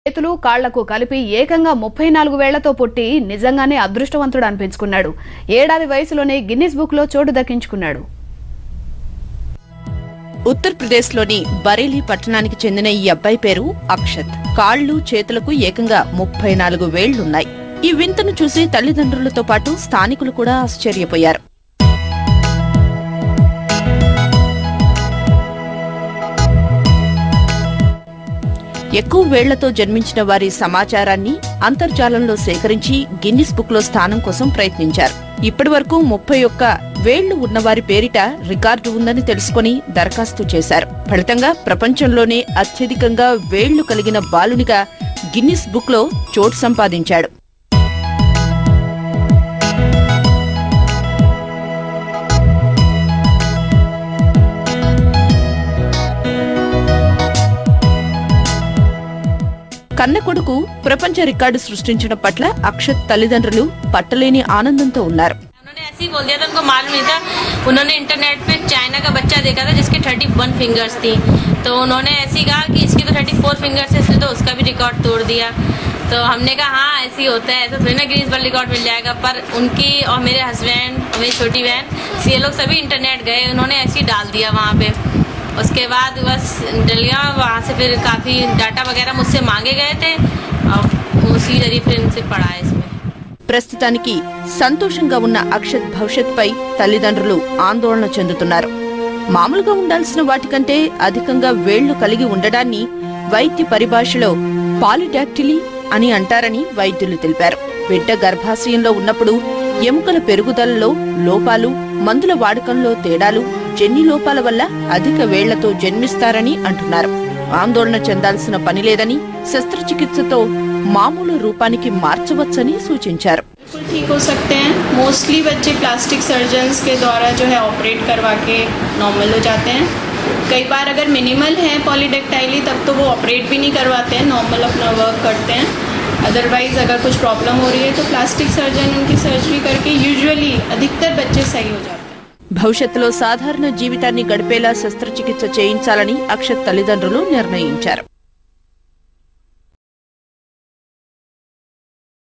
చేతులు కాళ్లకు కలిపి ఏకంగా 34 వేళ్లతో పుట్టి నిజంగానే అదృష్టవంతుడు అనిపించుకున్నాడు. ఏడాది వయసులోనే గిన్నిస్ బుక్ లో చోటు దక్కించుకున్నాడు. ఉత్తరప్రదేశ్లోని బరేలీ పట్టణానికి చెందిన ఈ అబ్బాయి పేరు అక్షత్. కాళ్లు చేతులకు ఏకంగా 34 వేళ్లున్నాయి. ఈ వింతను చూసి తల్లిదండ్రులతో పాటు స్థానికులు కూడా ఆశ్చర్యపోయారు. ఎక్కువ వేళ్లతో జన్మించిన వారి సమాచారాన్ని అంతర్జాలంలో సేకరించి గిన్నిస్ బుక్ లో స్థానం కోసం ప్రయత్నించారు. ఇప్పటి వరకు 31 వేళ్లు ఉన్నవారి పేరిట రికార్డు ఉందని తెలుసుకుని దరఖాస్తు చేశారు. ఫలితంగా ప్రపంచంలోనే అత్యధికంగా వేళ్లు కలిగిన బాలునిగా గిన్నిస్ బుక్ లో చోటు సంపాదించాడు. కన్న కొడుకు ప్రపంచ రికార్డు సృష్టించడం పట్ల అక్షత్ తల్లిదండ్రులు పట్టలేని ఆనందంతో ఉన్నారు. ऐसे ही बोल दिया था, उनको मालूम नहीं था। उन्होंने इंटरनेट पे चाइना का बच्चा देखा था जिसके 31 फिंगर्स थी, तो उन्होंने ऐसे ही कहा कि इसकी तो 34 फिंगर्स है, इसने तो उसका भी रिकॉर्ड तोड़ दिया। तो हमने कहा हाँ ऐसे ही होता है, ऐसा थोड़ी ना गिनीज वर्ल्ड रिकॉर्ड मिल जाएगा। पर उनकी और मेरे हस्बैंड और मेरी छोटी बहन ये लोग सभी इंटरनेट गए, उन्होंने ऐसे ही डाल दिया वहाँ पे। उसके बाद बस डल गया वहाँ से, फिर काफ़ी डाटा वगैरह मुझसे मांगे गए थे और उसी जरिए फिर इनसे पढ़ा है इसमें। ప్రస్తుతానికి సంతోషంగా ఉన్న అక్షత్ భవిష్యత్పై తల్లిదండ్రులు ఆందోళన చెందుతున్నారు. మామూలుగా ఉండాల్సిన వాటికంటే అధికంగా వేళ్లు కలిగి ఉండడాన్ని వైద్య పరిభాషలో పాలిడాక్టిలీ అని అంటారని వైద్యులు తెలిపారు. బిడ్డ గర్భాశయంలో ఉన్నప్పుడు ఎముకల పెరుగుదలలో లోపాలు, మందుల వాడకంలో తేడాలు, జన్యు లోపాల వల్ల అధిక వేళ్లతో జన్మిస్తారని అంటున్నారు. ఆందోళన చెందాల్సిన పని లేదని, శస్త్రచికిత్సతో మామూలు రూపానికి మార్చవచ్చని సూచించారు. ठीक हो सकते हैं। मोस्टली बच्चे प्लास्टिक सर्जन्स के द्वारा जो है ऑपरेट करवा के नॉर्मल हो जाते हैं। कई बार अगर मिनिमल है पॉलीडेक्टाइली तब तो वो ऑपरेट भी नहीं करवाते हैं, नॉर्मल अपना वर्क करते हैं। अदरवाइज अगर कुछ प्रॉब्लम हो रही है तो प्लास्टिक सर्जन उनकी सर्जरी करके यूजुअली अधिकतर बच्चे सही हो जाते हैं। భవిష్యత్తులో సాధారణ జీవితాన్ని గడిపేలా శస్త్రచికిత్స చేయించాలని అక్షత్ తల్లిదండ్రులు నిర్ణయించారు.